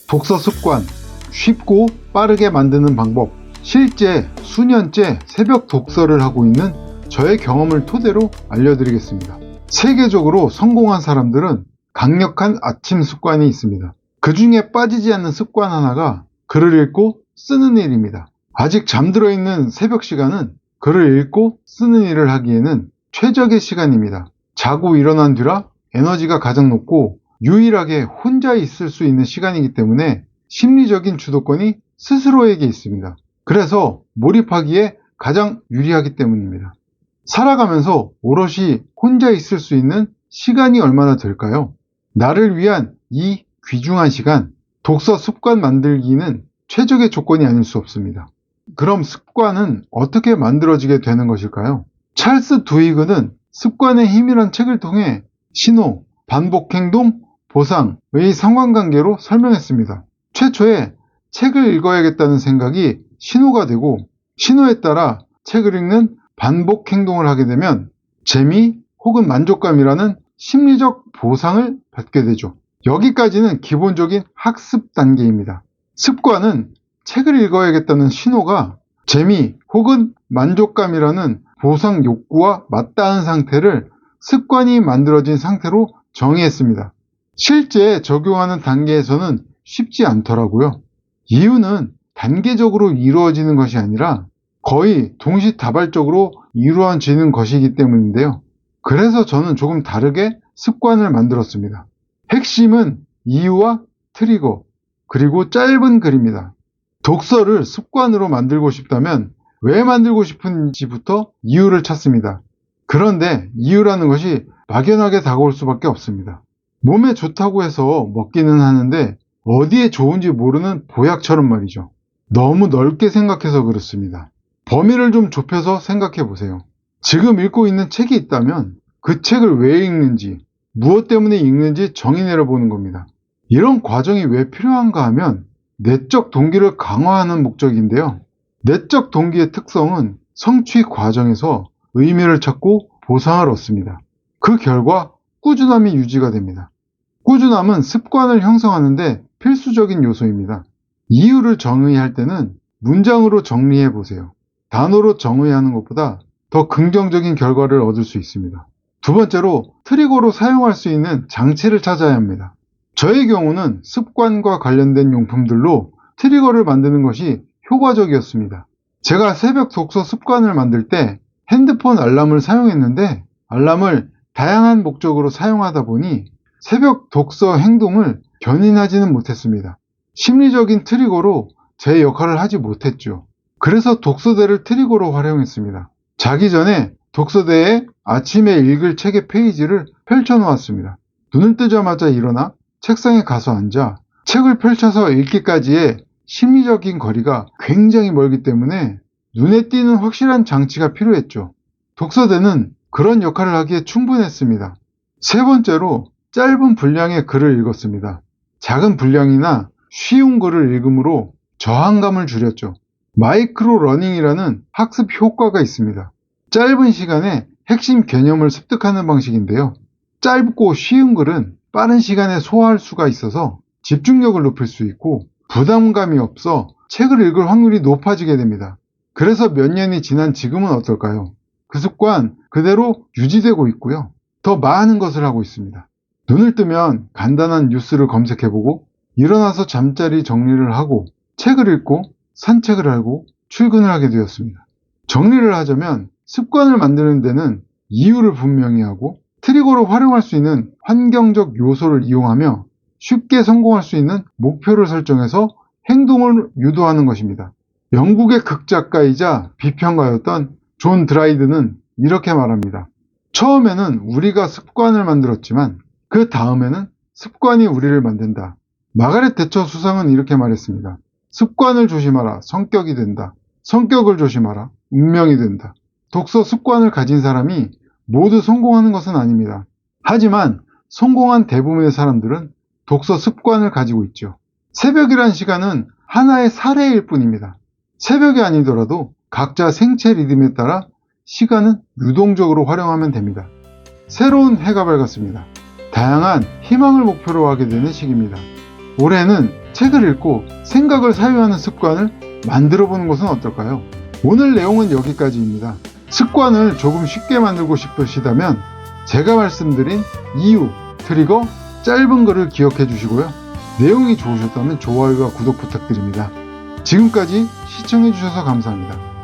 독서 습관, 쉽고 빠르게 만드는 방법. 실제 수년째 새벽 독서를 하고 있는 저의 경험을 토대로 알려드리겠습니다. 세계적으로 성공한 사람들은 강력한 아침 습관이 있습니다. 그 중에 빠지지 않는 습관 하나가 글을 읽고 쓰는 일입니다. 아직 잠들어 있는 새벽 시간은 글을 읽고 쓰는 일을 하기에는 최적의 시간입니다. 자고 일어난 뒤라 에너지가 가장 높고 유일하게 혼자 있을 수 있는 시간이기 때문에 심리적인 주도권이 스스로에게 있습니다. 그래서 몰입하기에 가장 유리하기 때문입니다. 살아가면서 오롯이 혼자 있을 수 있는 시간이 얼마나 될까요? 나를 위한 이 귀중한 시간, 독서 습관 만들기는 최적의 조건이 아닐 수 없습니다. 그럼 습관은 어떻게 만들어지게 되는 것일까요? 찰스 두히그는 습관의 힘이란 책을 통해 신호, 반복 행동, 보상의 상관관계로 설명했습니다. 최초에 책을 읽어야겠다는 생각이 신호가 되고 신호에 따라 책을 읽는 반복 행동을 하게 되면 재미 혹은 만족감이라는 심리적 보상을 받게 되죠. 여기까지는 기본적인 학습 단계입니다. 습관은 책을 읽어야겠다는 신호가 재미 혹은 만족감이라는 보상 욕구와 맞닿은 상태를 습관이 만들어진 상태로 정의했습니다. 실제 적용하는 단계에서는 쉽지 않더라고요. 이유는 단계적으로 이루어지는 것이 아니라 거의 동시다발적으로 이루어지는 것이기 때문인데요. 그래서 저는 조금 다르게 습관을 만들었습니다. 핵심은 이유와 트리거, 그리고 짧은 글입니다. 독서를 습관으로 만들고 싶다면 왜 만들고 싶은지부터 이유를 찾습니다. 그런데 이유라는 것이 막연하게 다가올 수밖에 없습니다. 몸에 좋다고 해서 먹기는 하는데 어디에 좋은지 모르는 보약처럼 말이죠. 너무 넓게 생각해서 그렇습니다. 범위를 좀 좁혀서 생각해 보세요. 지금 읽고 있는 책이 있다면 그 책을 왜 읽는지, 무엇 때문에 읽는지 정의 내려보는 겁니다. 이런 과정이 왜 필요한가 하면 내적 동기를 강화하는 목적인데요. 내적 동기의 특성은 성취 과정에서 의미를 찾고 보상을 얻습니다. 그 결과 꾸준함이 유지가 됩니다. 꾸준함은 습관을 형성하는데 필수적인 요소입니다. 이유를 정의할 때는 문장으로 정리해 보세요. 단어로 정의하는 것보다 더 긍정적인 결과를 얻을 수 있습니다. 두 번째로 트리거로 사용할 수 있는 장치를 찾아야 합니다. 저의 경우는 습관과 관련된 용품들로 트리거를 만드는 것이 효과적이었습니다. 제가 새벽 독서 습관을 만들 때 핸드폰 알람을 사용했는데 알람을 다양한 목적으로 사용하다 보니 새벽 독서 행동을 견인하지는 못했습니다. 심리적인 트리거로 제 역할을 하지 못했죠. 그래서 독서대를 트리거로 활용했습니다. 자기 전에 독서대에 아침에 읽을 책의 페이지를 펼쳐 놓았습니다. 눈을 뜨자마자 일어나 책상에 가서 앉아 책을 펼쳐서 읽기까지의 심리적인 거리가 굉장히 멀기 때문에 눈에 띄는 확실한 장치가 필요했죠. 독서대는 그런 역할을 하기에 충분했습니다. 세 번째로 짧은 분량의 글을 읽었습니다. 작은 분량이나 쉬운 글을 읽음으로 저항감을 줄였죠. 마이크로 러닝이라는 학습 효과가 있습니다. 짧은 시간에 핵심 개념을 습득하는 방식인데요. 짧고 쉬운 글은 빠른 시간에 소화할 수가 있어서 집중력을 높일 수 있고 부담감이 없어 책을 읽을 확률이 높아지게 됩니다. 그래서 몇 년이 지난 지금은 어떨까요? 그 습관 그대로 유지되고 있고요. 더 많은 것을 하고 있습니다. 눈을 뜨면 간단한 뉴스를 검색해보고 일어나서 잠자리 정리를 하고 책을 읽고 산책을 하고 출근을 하게 되었습니다. 정리를 하자면 습관을 만드는 데는 이유를 분명히 하고 트리거로 활용할 수 있는 환경적 요소를 이용하며 쉽게 성공할 수 있는 목표를 설정해서 행동을 유도하는 것입니다. 영국의 극작가이자 비평가였던 존 드라이드는 이렇게 말합니다. 처음에는 우리가 습관을 만들었지만 그 다음에는 습관이 우리를 만든다. 마가렛 대처 수상은 이렇게 말했습니다. 습관을 조심하라. 성격이 된다. 성격을 조심하라. 운명이 된다. 독서 습관을 가진 사람이 모두 성공하는 것은 아닙니다. 하지만 성공한 대부분의 사람들은 독서 습관을 가지고 있죠. 새벽이란 시간은 하나의 사례일 뿐입니다. 새벽이 아니더라도 각자 생체 리듬에 따라 시간은 유동적으로 활용하면 됩니다. 새로운 해가 밝았습니다. 다양한 희망을 목표로 하게 되는 시기입니다. 올해는 책을 읽고 생각을 사유하는 습관을 만들어 보는 것은 어떨까요? 오늘 내용은 여기까지입니다. 습관을 조금 쉽게 만들고 싶으시다면 제가 말씀드린 이유, 트리거, 짧은 글을 기억해 주시고요. 내용이 좋으셨다면 좋아요와 구독 부탁드립니다. 지금까지 시청해 주셔서 감사합니다.